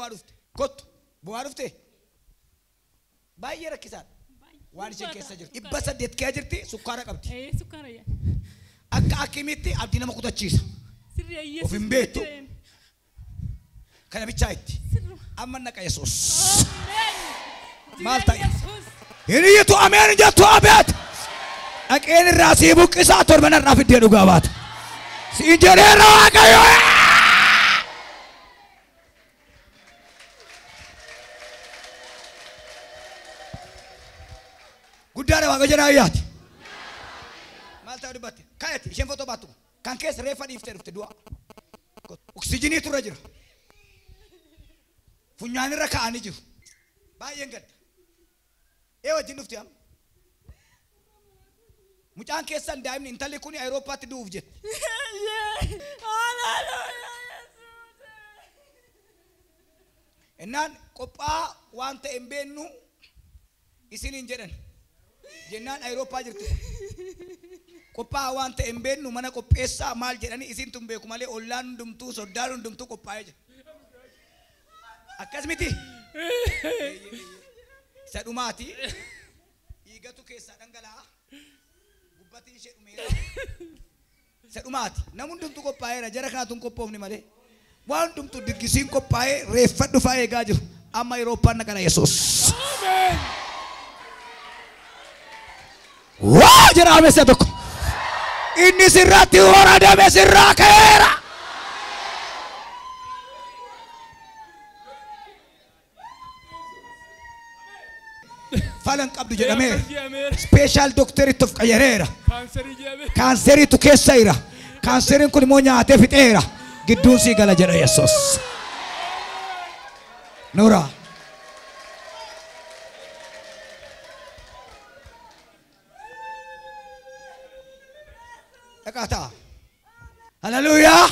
bu'aa kottu bu'aa dhufte baay'ee rakkisaadha waan isheen keessa jirtu dhibba 8 kee jirti sukkaara qabdi sukkaara yaa akka akkimitti abdii nama kutachiisa of hin beektu kana bichaa itti amma naqa Yesuus maal ta'e hiriitu ameen jettu abeet dhaqeen irraa sii buqqisaa torban irraa fiddee dhugaa baata si jedheera Waaqayyo guddaadha Waaqayyo jedhaayaati maal ta'u dubbatte kayati isheen foto baatu kan keessa reeffa dhiiftee dhufte du'a oksijinii turre jira funyaan irra kaa'anii jiru baay'een gadda wajjin dhufte amma mucaan keessan daa'imni intalli kun Awurooppaatti du'uuf jette innaan qophaa waan ta'e hin beennu isiniin jedhan jennaan Awurooppaa jirtu qophaa waan ta'e hin beennu mana qopheessaa maal jedhanii isin tun beeku malee ollaan hundumtuu soddaan hundumtuu qophaa'ee jira akkas miti isa dhumaati dhiigatu keessaa dhangala'aa gubbatti ishee dhumeera isa dhumaati namni hundumtuu qophaa'eera jara kanaatuun qophoofni malee waan hundumtuu diggisiin qophaa'ee reeffa dhufaa eegaa jiru amma Awurooppaan naqana Yesuus waa jira amessa tokko inni sirratti horadame sirraa ka'eera falan qabdu jedhamee special doctorate of qayyareera kaanseriitu keessa jira kaanseriin kun immoo nyaatee fixeera gidduun sii gala jedha Yesuus Nura dhaqaataa haleluuyaa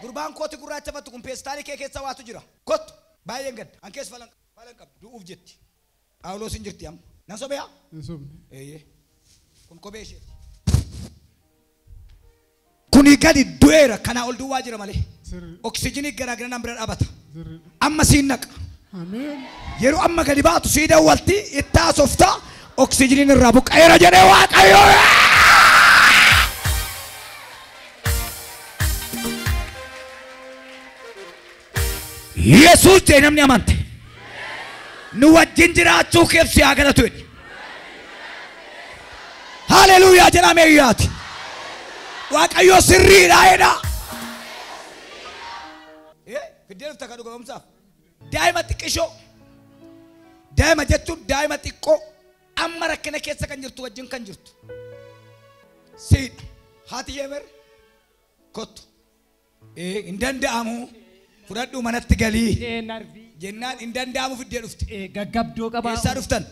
gurbaan kooti gurraacha fattu kun peestaalii kee keessa waatu jira kottu baay'een gadda an keessa falan qabdu du'uuf jetti Phaawulos hin jirti amma nan sobeeyaa kun kophee ishee kuni gadi du'eera kana ol duwwaa jira malee oksijinii garaagara nan bira dhaabata amma siin naqa yeroo amma gadi baatu sii dawwalti itti haasofta oksijiniin irraa buqqa'eera jedhee Waaqayyo Yesuus jedhee namni amante nu wajjin jiraachuu keef si haa galatu jedhi haleluuyaa jedhamee iyyaati Waaqayyo sirriidha jedha fiddee dhufta kan dhugamamsaaf daa'ima xiqqishoo daa'ima jechuun daa'ima xiqqoo amma rakkina keessa kan jirtu wajjin kan jirtu siidha haati yeemer kottu hin danda'amu fudhadhu manatti galii jennaan hin danda'amu fiddee dhufte gaggabdoo qabaa eessaa dhuftan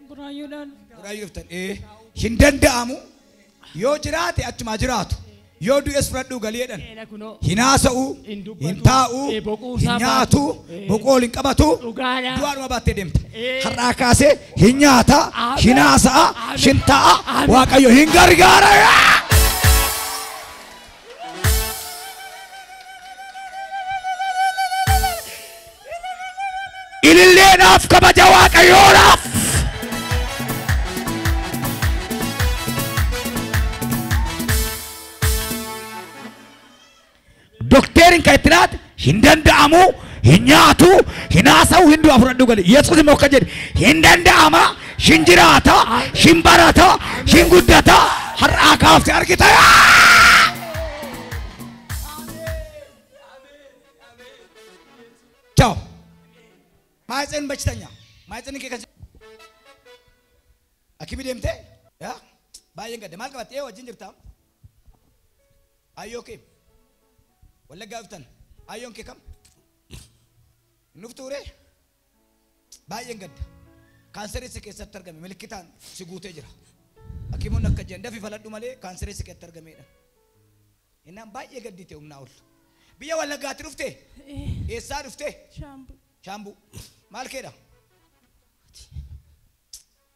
buraayyuudhaan dhuftan hin danda'amu yoo jiraate achumaa jiraatu yoo du'es fudhadhu galiidhaan hin haasa'u hin taa'u hin nyaatu boqoo hin qabatu du'aadhuma baattee deemta har'aa kaasee hin nyaata hin haasa'a hin taa'a Waaqayyo hin gargaara ililleedhaaf kabaja Waaqayyoodhaaf dokteerin kan itti laate hin danda'amu hin nyaatu hin haasa'u hin du'a fudhadhu gali Yesuus immoo akka jedhe hin danda'ama hin jiraata hin barata hin guddata har'aa kaafte argita ciao ማህፀን በሽተኛ ማህፀን ከከ አኪሚ ደምቴ ያ ባየን ገደ ማልቀባት ወጅን ጅርታ አዮኬ ወለጋ ፍተን አዮን ከከም ኑፍቱሬ ባየን ገደ ካንሰር ሲከ ሰተርገም ምልክታን ሲጉቴ ጅራ አኪሙ ነከጀ እንደፊ ፈለዱ ማለ ካንሰር ሲከ ተርገም ሄደ እና ባየ ገዲቴ ኡምናውል ብየ ወለጋ ትሩፍቴ ኤሳ ሩፍቴ ሻምቡ ማልከዳ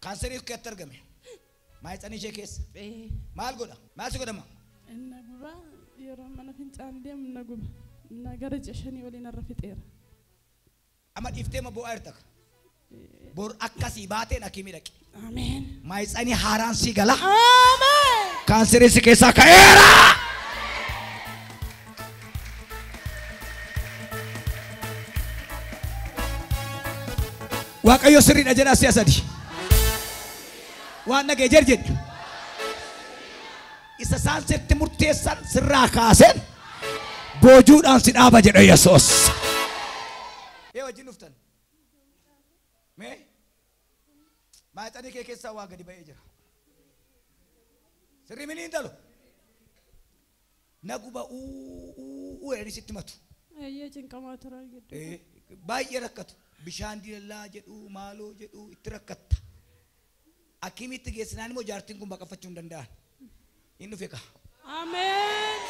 ካንሰር ይከተርገም ማይጸኒ ቼኬስ ማልጎዳ ማስጎዳማ እነጉባ የሮማና ፍንጫንዴም እነጉባ ነገረ ጨሸኒ ወሊና ረፍጤራ Amma dhiiftee ma bu'aa jirta. Bor akkasii baateen akimii dhaqe. Ameen. Maayitsanii haaraan si gala. Ameen. Kaanserii si keessaa ka'eera. Waaqayyo sirriidha jedhaa si'a sadi. Waan dhagee jedhu. Isa isaan sitti murteessan sirraa kaaseen boojuudhaan si dhaaba jedha Yesuus. Ee wajjin dhuftan. Mee? Maayitsanii kee keessaa waa gadi ba'ee jira. Sirrii mini intalo. Naguba uu jedhanii sitti matu. Ayyee cinqamaa turan gidduu. Baay'ee rakkatu. Bishaan diilallaa jedhu maaloo jedhu itti rakkatta. Akimitti geessinaan immoo jaartiin kun baqaffachuu hin danda'an. Inni dhufe ka. Ameen.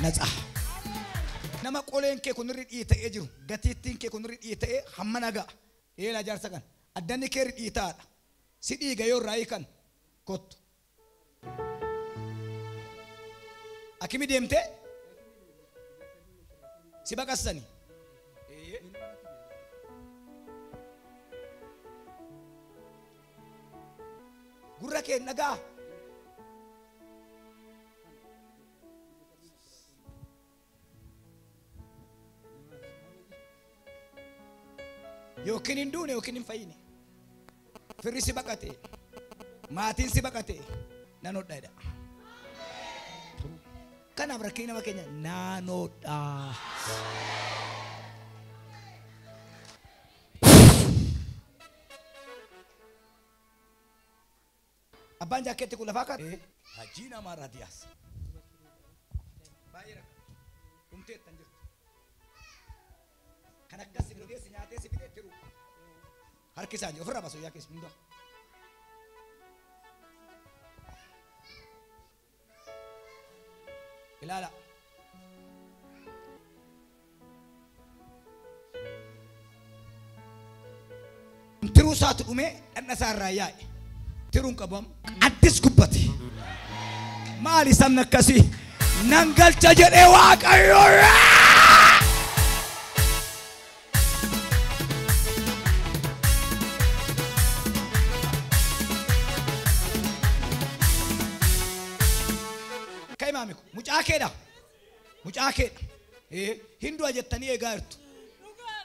Natsa. Nama qoleen kee kun irri dhiita'ee jiru. Gatiittiin kee kun irri dhiita'ee hamma nagaa. Eelaa jaarsa kan. Addanni kee irri dhiita'aadha. Si dhiiga yoo irraa hiikan kottu. Akimi deemtee si baqassani. Gurra kee nagaa. Yookiin hin duune yookiin hin fayyine. Firri si baqate. Maatiin si baqate. Nan hodhaadha. Kanaaf rakkinni nama keenya naanoodha. Abbaan jaakeetti kun lafaa kan. Hajii namaa raadiyaas. Baay'ee rakkatu. Dhumteettan jirtu. Kan akkas si odeessi nyaatee si fidee jiru. Harki isaa ofirraa baasuu yaa keessa hundaa. Ilaala. Tiruu isaatu dhumee dhandha isaa irraa yaa'e. Tiruun qabamu addis gubbate. Maali sabni akkasii nan galcha jedhee Waaqayyo. Kai maamiku mucaa keedha. Mucaa keedha. Hinduu jettanii eegaa jirtu.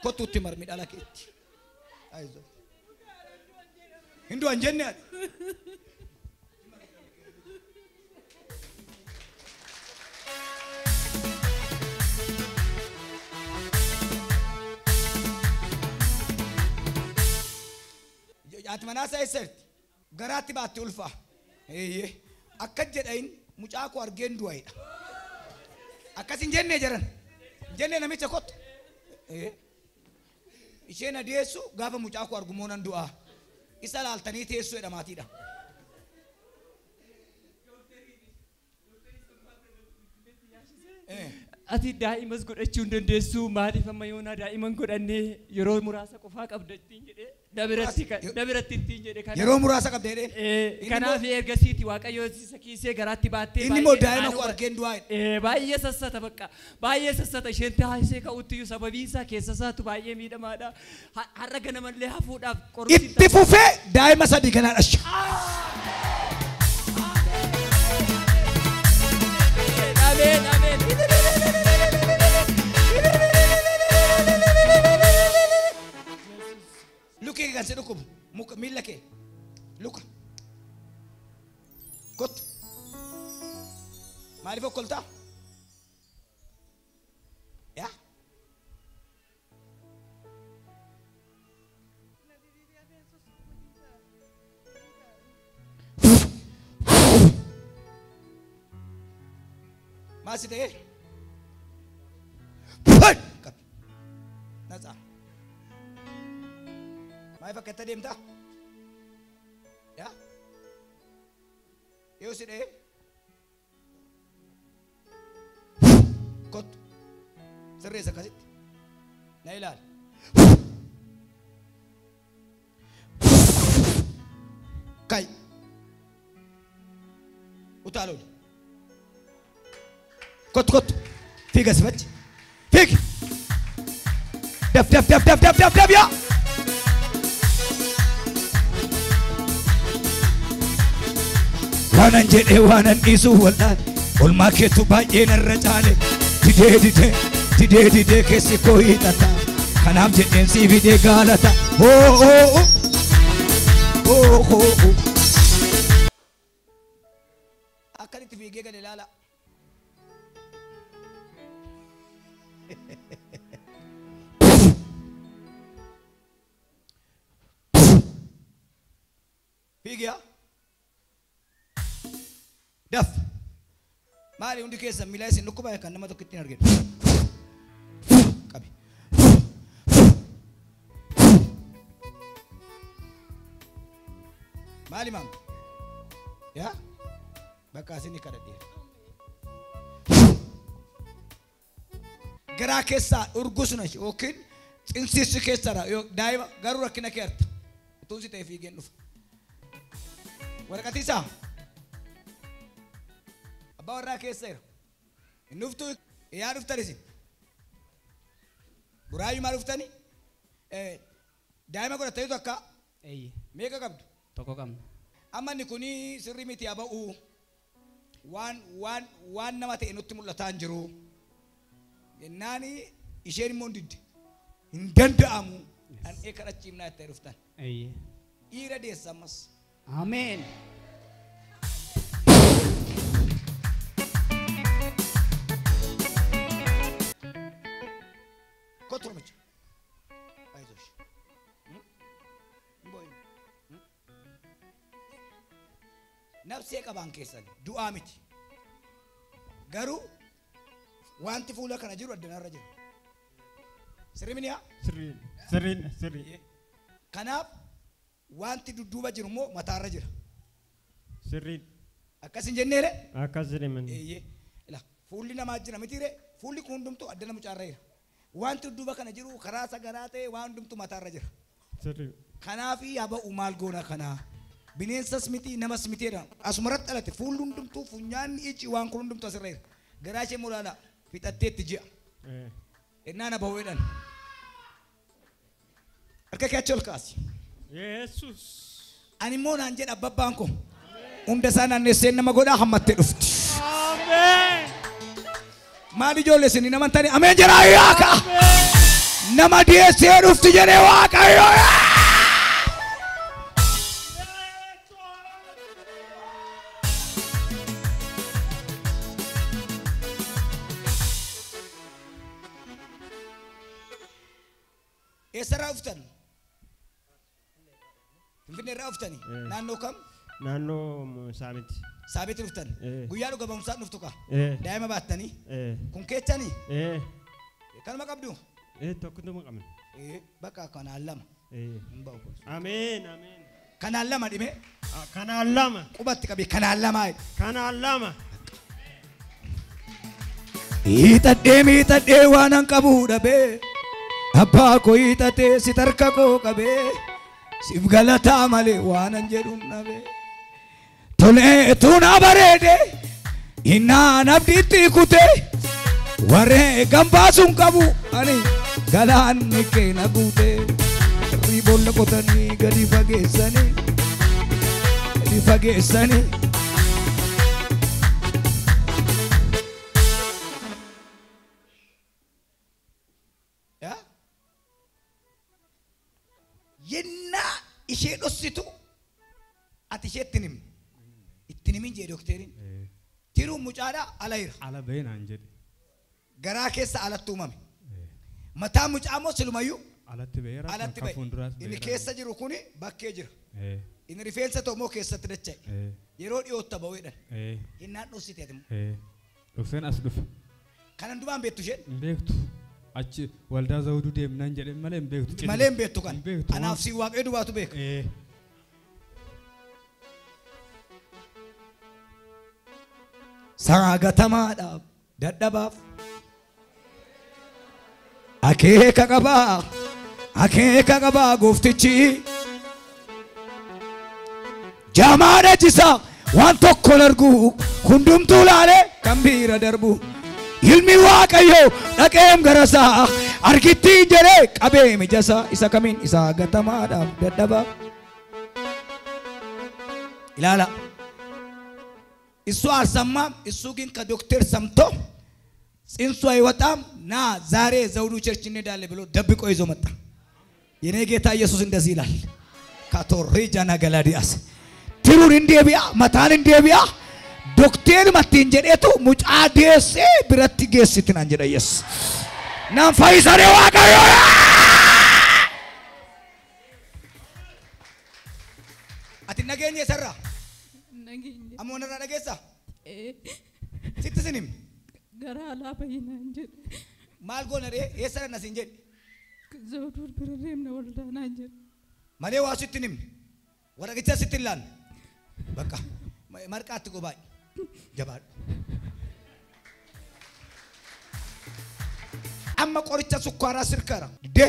Kottuutti marmi dhala keetti. Ayizo. Hinduu an jenne. Ati manaa eessatti garaatti baatti ulfaa. Akka jedhain mucaa koo argeen du'aidha. Akkas hin jenne jiran. Jenne namicha kottu. Isheen adeessu gaafa mucaa koo argu moonan du'aa. Isa laaltanii teessoo jedha maatiidha. Ati daa'imas godhachuu hin dandeessu maaliif amma yoona daa'iman godhannee yeroo muraasa qofaa qabda ittiin jedhee dabiratti ittiin jedhe kana yeroo muraasa qabda jedhee kanaaf ergasiiti Waaqayyo isa kiisee garaatti baattee inni immoo daa'ima koo argeen du'aa baay'ee sassata bakka baay'ee sassata isheen taasisee ka'utti iyyuu sababii isaa keessa isaatu baay'ee miidhamaadha har'a ganamallee hafuudhaaf qorumsi itti fufee daa'ima sadii kanaa dhasha. Ameen ameen. Luka kan si dhukubu muka miila kee luka kottu maaliif okkoltaa yaa maasi ta'ee natsaa maaliif akka itti deemtaa yaa yoo si dhee kottu sirreessa akkasitti na ilaali kai utaaloli kottu kottu fiiga sifachi fiigi daf yaa. Waanan jedhee waanan dhiisuu wallaan olmaa keetu baay'ee narra caale didee keessi koo hiixata kanaaf jedheen sii fidee gaalata. Akkanitti fiigee gad ilaala. Fiigiyaa. Daf. Maali hundi keessa miila isin dhukkuba kan nama tokko ittiin arginu. Qabi. Maali maam? Yaa? Bakka isin kadhadhee. Garaa keessaa urgusna yookiin xinsissi keessaa daa'ima garuu rakkina kee arta. Utuun si ta'e fiigeen dhufa. Waraqati isaa. Abbaa warraa keessa jira. Inni dhuftu yaa dhuftani isin. Buraayyuu maal dhuftani? Daa'ima godhataniitu akka meeqa qabdu? Tokko qabna. Amma inni kuni sirrii miti haa ba'u. Waan nama ta'e nutti mul'ataa hin jiru. Jennaan isheen immoo hin danda'amu. Dhandhee kadhachiifnaa itti dhuftan. Dhiira deessa ammas. Ameen. Kotormicha. Aizosh. Boy. Nafsee qabaan keessan du'aa miti. Garuu wanti fuula kana jiru addanarra jira. Sirriminiyaa? Sirriin. Kanaaf wanti dudduuba jiru immoo mataarra jira. Sirriin. Akkasin jenneere? Akkasiin. Fuulli namaa jira mitiire fuulli kun hundumtu addana mucaarra jira. Wanti dudduuba kana jiru karaa sagaraa ta'e waan hundumtu mataarra jira. Sirriin. Kanaaf yaaba'u maal goona kanaa? Bineensas miti namas mitiidha. Asumarratti dhalate fuulli hundumtuu funyaanni iji waan kun hundumtu asirra jira. Garaa ishee muraala fixatteetti ji'a. Ennaan abahuudhaan. Harka kee achi ol kaasi. Yesus. Ani immoo naan jedha abbabbaan kun hunda isaa naannessee nama godhaa hammattee dhufti. Ameen. Maal ijoollee isin hin amantani? Ameen jedhaa yaaka. Nama dhiyeessee dhufti jedhee Waaqayyo. Eessarraa dhuftan? Finfinneerraa dhuftani? Naannoo kam? Naannoo Saamiti. Saamiti dhuftan? Guyyaa dhuga ba'umsaa dhuftu ka? Daa'ima baattanii? Kun keechanii? Kanuma qabdu? Tokkuma qabna. Bakka kanaan lama. Ameen. Kanaan lama dhime? Kanaan lama. Qubatti qabi kanaan lama. Kanaan lama. Miixadhee waanan qabu dhabee. Abbaa koo hiixatee si tarka koo qabee. Siif galataa malee waanan jedhuun dhabee. Tolee tuuna bareede innaan abdiitti kutee warree gambaasuun qabu ani galaanni keena guutee riibolla qotanii gadi fageessanii yennaa ishee dhossitu ati isheettin himi. Ittiin himin jee dokteriin. Tiruun mucaadhaa ala jira. Ala beenaan jedhe. Garaa keessa alatti uumame. Mataa mucaa immoo silumayyuu. Alatti beera. Alatti ba'e. Inni keessa jiru kuni bakkee jira. Inni rifeensa ta'u immoo keessatti dacha'e. Yeroo dhiyootta ba'uudhaan. Innaan dhossite ati immoo. Dhufeen as dhufe. Kanan dumaan beektu isheen. Hin beektu. Achi waldaa zawuduu deemnaan jedhe malee hin beektu. Malee hin beektu kan. Anaaf si waaqee dubaatu beeka. Saagatamaadhaaf dadhabaaf akeeka qabaa gooftichi jamaadha jisaa waan tokko largu hundumtuu laalee kan biira darbu ilmi waaqayyoo dhaqeem garasaa argitti jedhee qabee mijasa isa kamiin isa gatamaadhaaf dadhabaa. Ilaala. Isu alsammaam isu ግን ከዶክተር ሰምቶ ጽንሱ አይወጣም ና ዛሬ ዘውዱ ቸርች እንሄዳለን ብሎ ደብቆ ይዞ መጣ። የኔ ጌታ ኢየሱስ እንደዚህ ይላል ካቶሪጃና ገላዲያስ ትሩን እንዴቢያ መታን እንዴቢያ ዶክተር ማቲን ጀዴቱ ሙጫ ዴሴ ብረት ጌስትን አንጀዳ ኢየሱስ ናም ፋይሰሬ ዋጋዮ አትነገኝ የሰራ አሞነራ ነገሳ ሲትስንም ገራላ በይና እንጂ ማልጎነሬ የሰረና ሲንጀ ዘውዱ ብረሬም ነው ወልዳና እንጂ ማሌ ዋሽትንም ወረግቻ ስትላን በቃ ማርቃት ጎባይ ጀባል አማ ቆርቻ ሱኳራ ስርከራ ደ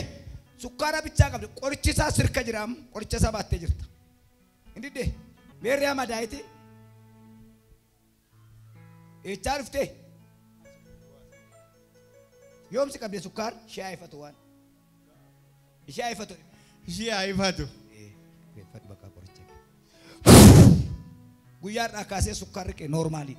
ሱኳራ ብቻ ቀብ ቆርቺሳ ስርከ ጅራም ቆርቻ ሰባቴ ጅርታ እንዲደ ሜሪያ ማዳይቲ ኤቻርፍቴ يوم سكاب سكر شاي فتوان شاي فتو شاي فتو فت بكا كورچه guyar akase sukar ke normali